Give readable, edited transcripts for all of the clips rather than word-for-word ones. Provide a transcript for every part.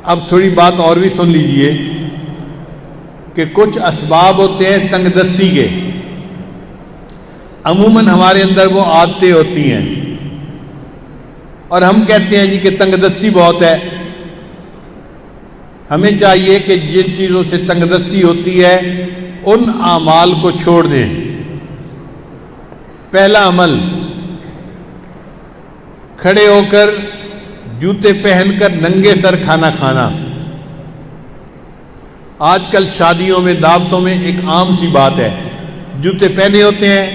اب تھوڑی بات اور بھی سن لیجئے کہ کچھ اسباب ہوتے ہیں تنگ دستی کے، عموماً ہمارے اندر وہ عادتیں ہوتی ہیں اور ہم کہتے ہیں جی کہ تنگ دستی بہت ہے۔ ہمیں چاہیے کہ جن چیزوں سے تنگ دستی ہوتی ہے ان اعمال کو چھوڑ دیں۔ پہلا عمل، کھڑے ہو کر جوتے پہن کر ننگے سر کھانا کھانا۔ آج کل شادیوں میں، دعوتوں میں ایک عام سی بات ہے، جوتے پہنے ہوتے ہیں،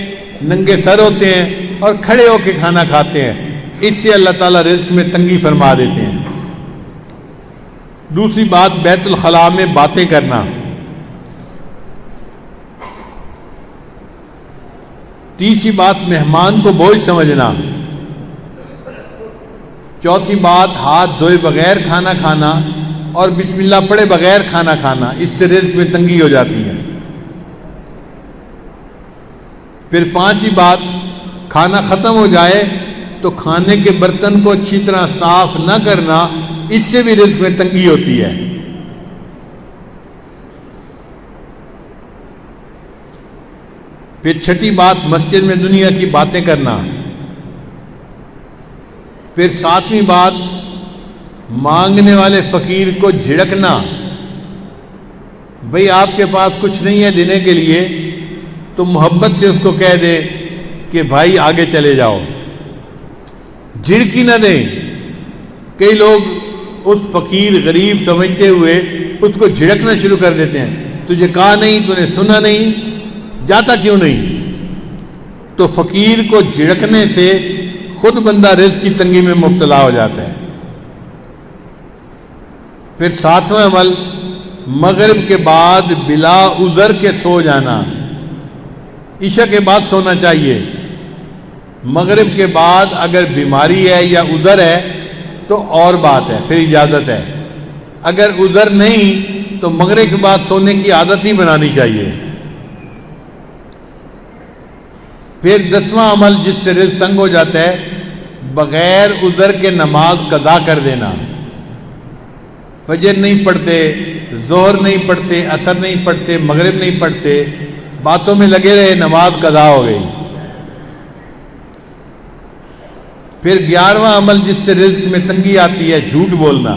ننگے سر ہوتے ہیں اور کھڑے ہو کے کھانا کھاتے ہیں۔ اس سے اللہ تعالیٰ رزق میں تنگی فرما دیتے ہیں۔ دوسری بات، بیت الخلاء میں باتیں کرنا۔ تیسری بات، مہمان کو بوجھ سمجھنا۔ چوتھی بات، ہاتھ دھوئے بغیر کھانا کھانا اور بسم اللہ پڑھے بغیر کھانا کھانا، اس سے رزق میں تنگی ہو جاتی ہے۔ پھر پانچویں بات، کھانا ختم ہو جائے تو کھانے کے برتن کو اچھی طرح صاف نہ کرنا، اس سے بھی رزق میں تنگی ہوتی ہے۔ پھر چھٹی بات، مسجد میں دنیا کی باتیں کرنا۔ پھر ساتویں بات، مانگنے والے فقیر کو جھڑکنا۔ بھئی آپ کے پاس کچھ نہیں ہے دینے کے لیے تو محبت سے اس کو کہہ دے کہ بھائی آگے چلے جاؤ، جھڑکی نہ دیں۔ کئی لوگ اس فقیر غریب سمجھتے ہوئے اس کو جھڑکنا شروع کر دیتے ہیں، تجھے کہا نہیں، تو نے سنا نہیں، جاتا کیوں نہیں؟ تو فقیر کو جھڑکنے سے خود بندہ رزق کی تنگی میں مبتلا ہو جاتا ہے۔ پھر ساتواں عمل، مغرب کے بعد بلا عذر کے سو جانا۔ عشاء کے بعد سونا چاہیے، مغرب کے بعد اگر بیماری ہے یا عذر ہے تو اور بات ہے، پھر اجازت ہے۔ اگر عذر نہیں تو مغرب کے بعد سونے کی عادت ہی بنانی چاہیے۔ پھر 10واں عمل جس سے رزق تنگ ہو جاتا ہے، بغیر عذر کے نماز قضا کر دینا۔ فجر نہیں پڑھتے، ظہر نہیں پڑھتے، عصر نہیں پڑھتے، مغرب نہیں پڑھتے، باتوں میں لگے رہے، نماز قضا ہو گئی۔ پھر 11واں عمل جس سے رزق میں تنگی آتی ہے، جھوٹ بولنا۔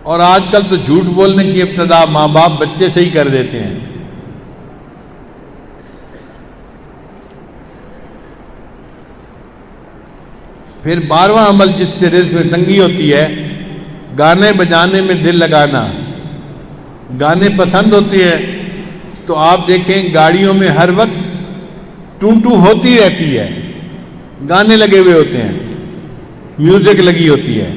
اور آج کل تو جھوٹ بولنے کی ابتدا ماں باپ بچے سے ہی کر دیتے ہیں۔ پھر 12واں عمل جس سے رزق میں تنگی ہوتی ہے، گانے بجانے میں دل لگانا۔ گانے پسند ہوتے ہیں تو آپ دیکھیں گاڑیوں میں ہر وقت ٹوں ٹوں ہوتی رہتی ہے، گانے لگے ہوئے ہوتے ہیں، میوزک لگی ہوتی ہے۔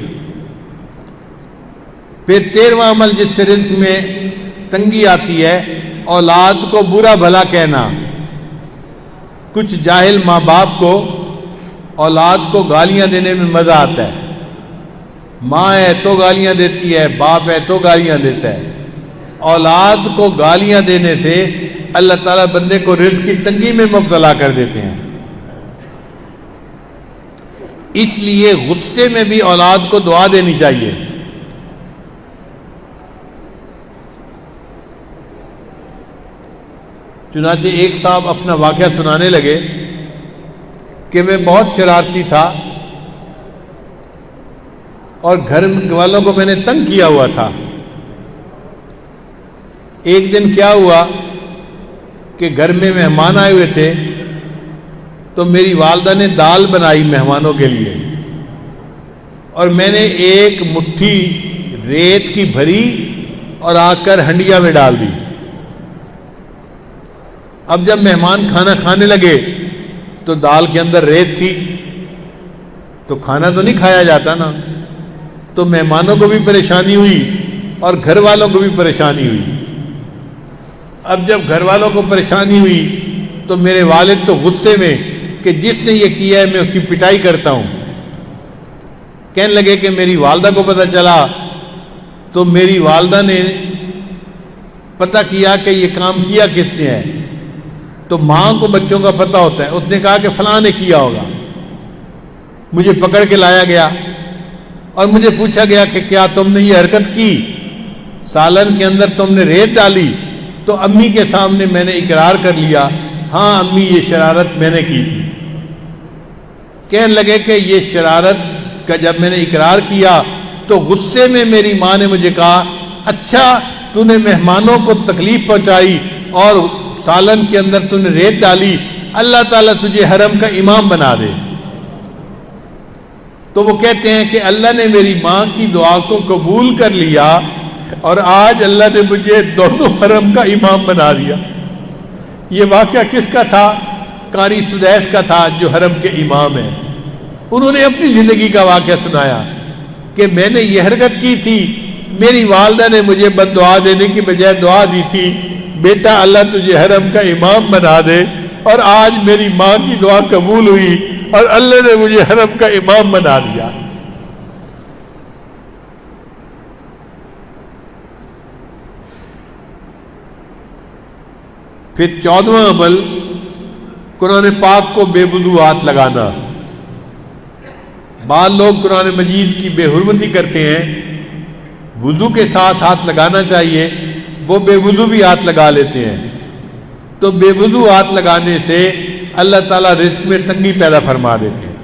پھر 13واں عمل جس سے رزق میں تنگی آتی ہے، اولاد کو برا بھلا کہنا۔ کچھ جاہل ماں باپ کو اولاد کو گالیاں دینے میں مزہ آتا ہے۔ ماں ہے تو گالیاں دیتی ہے، باپ ہے تو گالیاں دیتا ہے۔ اولاد کو گالیاں دینے سے اللہ تعالیٰ بندے کو رزق کی تنگی میں مبتلا کر دیتے ہیں۔ اس لیے غصے میں بھی اولاد کو دعا دینی چاہیے۔ چنانچہ ایک صاحب اپنا واقعہ سنانے لگے کہ میں بہت شرارتی تھا اور گھر والوں کو میں نے تنگ کیا ہوا تھا۔ ایک دن کیا ہوا کہ گھر میں مہمان آئے ہوئے تھے تو میری والدہ نے دال بنائی مہمانوں کے لیے، اور میں نے ایک مٹھی ریت کی بھری اور آ کر ہنڈیا میں ڈال دی۔ اب جب مہمان کھانا کھانے لگے تو دال کے اندر ریت تھی، تو کھانا تو نہیں کھایا جاتا نا، تو مہمانوں کو بھی پریشانی ہوئی اور گھر والوں کو بھی پریشانی ہوئی۔ اب جب گھر والوں کو پریشانی ہوئی تو میرے والد تو غصے میں کہ جس نے یہ کیا ہے میں اس کی پٹائی کرتا ہوں۔ کہنے لگے کہ میری والدہ کو پتہ چلا تو میری والدہ نے پتہ کیا کہ یہ کام کیا کس نے ہے، تو ماں کو بچوں کا پتہ ہوتا ہے، اس نے کہا کہ فلاں نے کیا ہوگا۔ مجھے پکڑ کے لایا گیا اور مجھے پوچھا گیا کہ کیا تم نے یہ حرکت کی، سالن کے اندر تم نے ریت ڈالی، تو امی کے سامنے میں نے اقرار کر لیا، ہاں امی یہ شرارت میں نے کی تھی۔ کہنے لگے کہ یہ شرارت کا جب میں نے اقرار کیا تو غصے میں میری ماں نے مجھے کہا، اچھا تو نے مہمانوں کو تکلیف پہنچائی اور سالن کے اندر تو نے ریت ڈالی، اللہ تعالیٰ تجھے حرم کا امام بنا دے۔ تو وہ کہتے ہیں کہ اللہ نے میری ماں کی دعا کو قبول کر لیا اور آج اللہ نے مجھے دونوں حرم کا امام بنا دیا۔ یہ واقعہ کس کا تھا؟ قاری سدیس کا تھا جو حرم کے امام ہیں۔ انہوں نے اپنی زندگی کا واقعہ سنایا کہ میں نے یہ حرکت کی تھی، میری والدہ نے مجھے بد دعا دینے کی بجائے دعا دی تھی، بیٹا اللہ تجھے حرم کا امام بنا دے، اور آج میری ماں کی دعا قبول ہوئی اور اللہ نے مجھے حرم کا امام بنا دیا۔ پھر 14واں عمل قرآن پاک کو بے وضو ہاتھ لگانا۔ بعض لوگ قرآن مجید کی بے حرمتی کرتے ہیں، وضو کے ساتھ ہاتھ لگانا چاہیے، وہ بے وضو بھی ہاتھ لگا لیتے ہیں۔ تو بے وضو ہاتھ لگانے سے اللہ تعالیٰ رزق میں تنگی پیدا فرما دیتے ہیں۔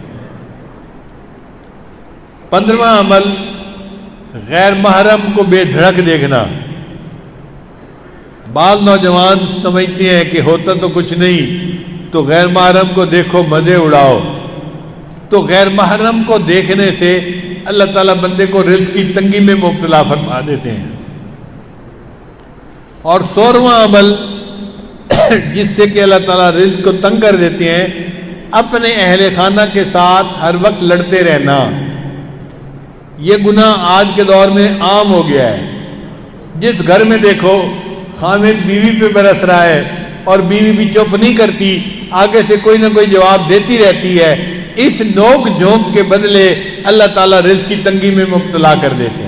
15واں عمل غیر محرم کو بے دھڑک دیکھنا۔ بعض نوجوان سمجھتے ہیں کہ ہوتا تو کچھ نہیں، تو غیر محرم کو دیکھو مزے اڑاؤ۔ تو غیر محرم کو دیکھنے سے اللہ تعالیٰ بندے کو رزق کی تنگی میں مبتلا فرما دیتے ہیں۔ اور 16واں عمل جس سے کہ اللہ تعالیٰ رزق کو تنگ کر دیتے ہیں، اپنے اہل خانہ کے ساتھ ہر وقت لڑتے رہنا۔ یہ گناہ آج کے دور میں عام ہو گیا ہے۔ جس گھر میں دیکھو خاوند بیوی پہ برس رہا ہے اور بیوی بھی چپ نہیں کرتی، آگے سے کوئی نہ کوئی جواب دیتی رہتی ہے، اس نوک جھونک کے بدلے اللہ تعالیٰ رزق کی تنگی میں مبتلا کر دیتے ہیں۔